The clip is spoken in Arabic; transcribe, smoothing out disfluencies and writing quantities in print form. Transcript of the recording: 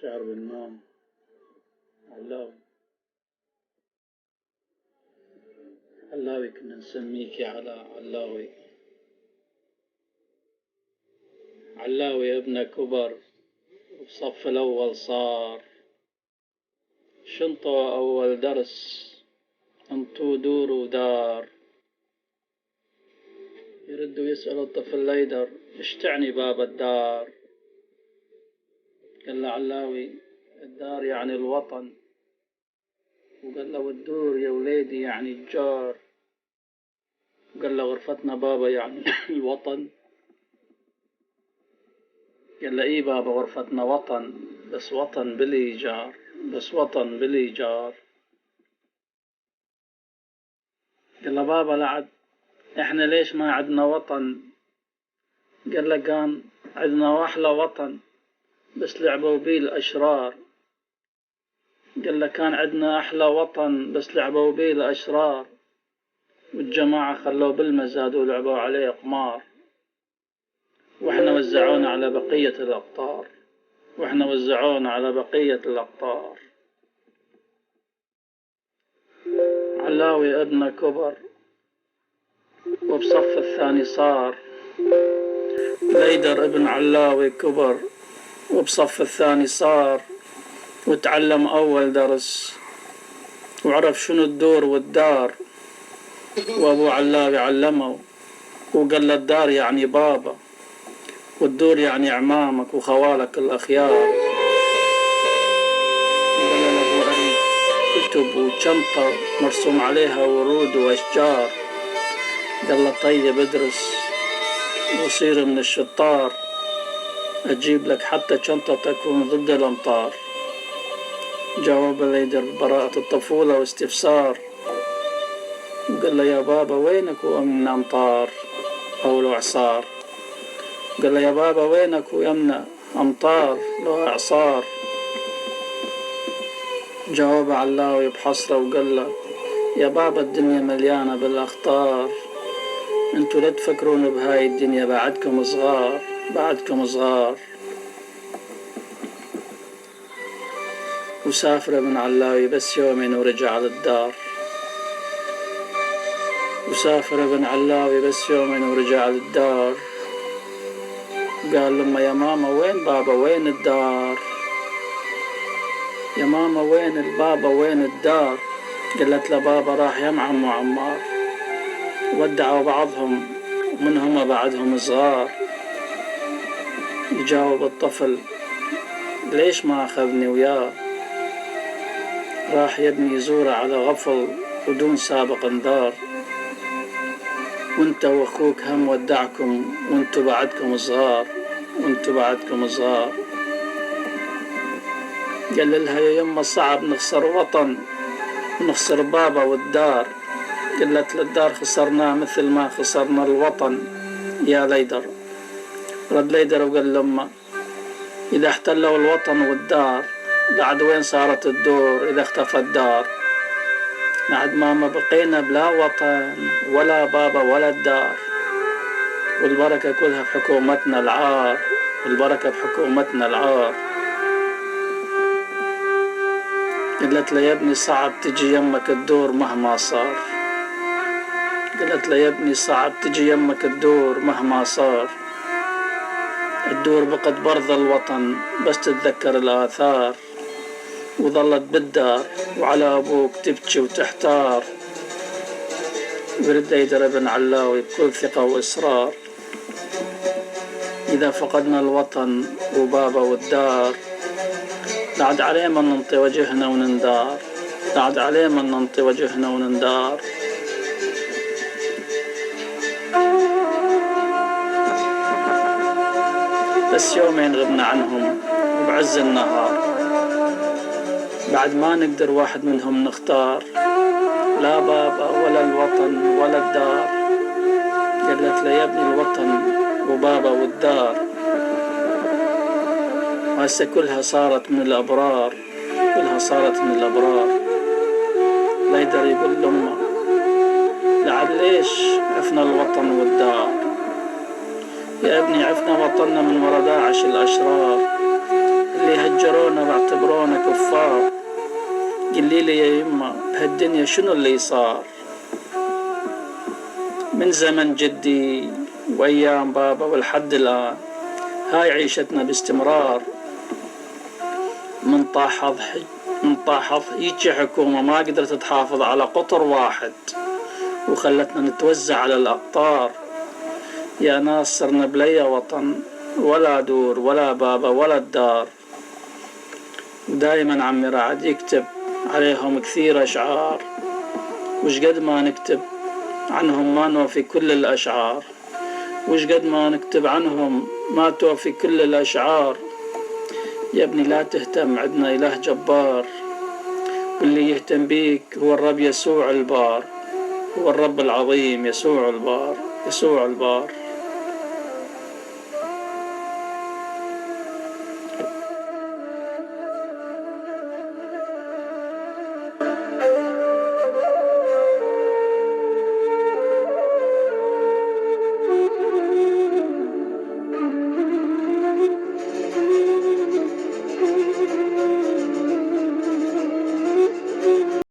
شعر بالنوم. علاوي علاوي كنا نسميك يا علاء. علاوي علاوي ابنه كبر وبصف الأول صار، شنطة أول درس انطو دور ودار. يرد ويسأل الطفل ليدر ايش تعني باب الدار؟ قال له علاوي الدار يعني الوطن. وقال له والدور يا وليدي يعني الجار. قال له غرفتنا بابا يعني الوطن. قال له ايه بابا غرفتنا وطن، بس وطن بالإيجار، بس وطن بالإيجار. قال له بابا لعد احنا ليش ما عدنا وطن؟ قال له كان عدنا أحلى وطن بس لعبوا بيه الأشرار. قال له كان عدنا أحلى وطن بس لعبوا بيه الأشرار، والجماعة خلوه بالمزاد ولعبوا عليه قمار. واحنا وزعونا على بقية الأقطار، واحنا وزعونا على بقية الأقطار. علاوي ابنه كبر وبصف الثاني صار. ليدر ابن علاوي كبر وبصف الثاني صار، وتعلم أول درس وعرف شنو الدور والدار. وأبو علاوي علمه وقال له الدار يعني بابا، والدور يعني عمامك وخوالك الأخيار. قال له أبو أريد كتب وشنطة مرسوم عليها ورود وأشجار. قال له طيب ادرس وصير من الشطار، أجيب لك حتى شنطة تكون ضد الأمطار. جاوب ليدر ببراءة الطفولة واستفسار، وقال له يا بابا وينك ويمنا أمطار أو لو إعصار؟ قال له يا بابا وينك ويمنا أمطار لو إعصار؟ جاوب علاوي بحسرة وقال له يا بابا الدنيا مليانة بالأخطار، انتو لا تفكرون بهاي الدنيا بعدكم صغار، بعدكم صغار. وسافر ابن علاوي بس يومين ورجع للدار. وسافر ابن علاوي بس يومين ورجع للدار. قال لما يا ماما وين بابا وين الدار؟ يا ماما وين البابا وين الدار؟ قالت له بابا راح يمعم وعمار، ودعوا بعضهم ومنهم بعدهم صغار. يجاوب الطفل ليش ما أخذني وياه؟ راح يبني يزوره على غفل ودون سابق انذار. وانت واخوك هم ودعكم وانتو بعدكم صغار، وانتو بعدكم صغار. قال لها يا يما صعب نخسر وطن ونخسر بابا والدار. قالت للدار خسرناه مثل ما خسرنا الوطن يا ليدر. رد ليدر وقال لما إذا احتلوا الوطن والدار بعد وين صارت الدور إذا اختفى الدار؟ بعد ما بقينا بلا وطن ولا بابا ولا الدار. والبركة كلها بحكومتنا العار، والبركة بحكومتنا العار. قالت له يا ابني صعب تجي يمك الدور مهما صار. قالت له يا ابني صعب تجي يمك الدور مهما صار. الدور بقت برض الوطن بس تتذكر الآثار. وظلت بالدار وعلى أبوك تبكي وتحتار. ورد ليدر ابن علاوي بكل ثقة وإصرار، إذا فقدنا الوطن وبابا والدار بعد عليه من ننطي وجهنا ونندار، بعد عليه من ننطي وجهنا ونندار. بس يومين غبنا عنهم وبعز النهار، بعد ما نقدر واحد منهم نختار، لا بابا ولا الوطن ولا الدار. قالت له يا ابني الوطن وبابا والدار وهسه كلها صارت من الأبرار، كلها صارت من الأبرار. ليدر يقول لأمه لعل ليش عفنا الوطن والدار؟ يا ابني عفنا وطننا من ورا داعش الأشرار اللي هجرونا واعتبرونا كفار. قلي لي يا يما بهالدنيا شنو اللي صار؟ من زمن جدي وأيام بابا والحد الآن هاي عيشتنا باستمرار. من طاحظ هيجي حكومة ما قدرت تحافظ على قطر واحد وخلتنا نتوزع على الأقطار. يا ناس صرنا بليا وطن ولا دور ولا بابا ولا الدار. دايما عمي رعد يكتب عليهم كثير أشعار، وش قد ما نكتب عنهم ما نوفي كل الأشعار، وش قد ما نكتب عنهم ما توفي كل الأشعار. يا ابني لا تهتم، عدنا إله جبار، واللي يهتم بيك هو الرب يسوع البار، هو الرب العظيم يسوع البار، يسوع البار.